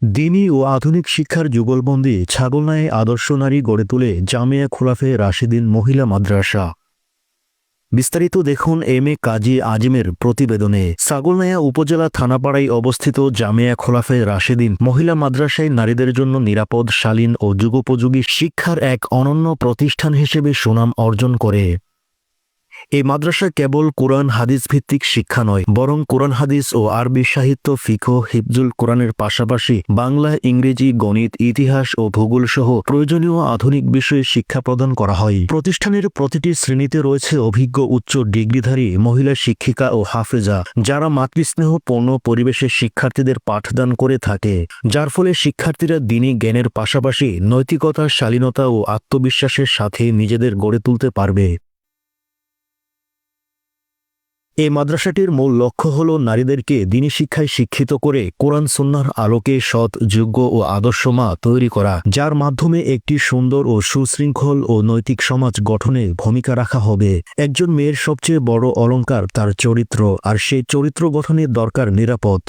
দ্বীনি ও আধুনিক শিক্ষার যুগলবন্দি ছাগলনাইয়ে আদর্শ নারী গড়ে তোলে জামিয়া খোলাফে রাশেদিন মহিলা মাদ্রাসা। বিস্তারিত দেখুন এম এ কাজী আজিমের প্রতিবেদনে। ছাগলনাইয়া উপজেলা থানাপাড়ায় অবস্থিত জামিয়া খোলাফে রাশেদিন মহিলা মাদ্রাসায় নারীদের জন্য নিরাপদ, শালীন ও যুগোপযোগী শিক্ষার এক অনন্য প্রতিষ্ঠান হিসেবে সুনাম অর্জন করে। এই মাদ্রাসা কেবল কোরআন হাদিস ভিত্তিক শিক্ষা নয়, বরং কোরআন হাদিস ও আরবি সাহিত্য, ফিকহ, হিফজুল কোরআনের পাশাপাশি বাংলা, ইংরেজি, গণিত, ইতিহাস ও ভূগোল সহ প্রয়োজনীয় আধুনিক বিষয়ে শিক্ষা প্রদান করা হয়। প্রতিষ্ঠানের প্রতিটি শ্রেণীতে রয়েছে অভিজ্ঞ উচ্চ ডিগ্রিধারী মহিলা শিক্ষিকা ও হাফেজা, যারা মাতৃস্নেহপূর্ণ পরিবেশে শিক্ষার্থীদের পাঠদান করে থাকে, যার ফলে শিক্ষার্থীরা দ্বীনি জ্ঞানের পাশাপাশি নৈতিকতা, শালীনতা ও আত্মবিশ্বাসের সাথে নিজেদের গড়ে তুলতে পারবে। এই মাদ্রাসাটির মূল লক্ষ্য হল নারীদেরকে দ্বীনি শিক্ষায় শিক্ষিত করে কোরআন সুন্নাহর আলোকে সৎ, যোগ্য ও আদর্শ মা তৈরি করা, যার মাধ্যমে একটি সুন্দর ও সুশৃঙ্খল ও নৈতিক সমাজ গঠনে ভূমিকা রাখা হবে। একজন মেয়ের সবচেয়ে বড় অলংকার তার চরিত্র, আর সেই চরিত্র গঠনের দরকার নিরাপদ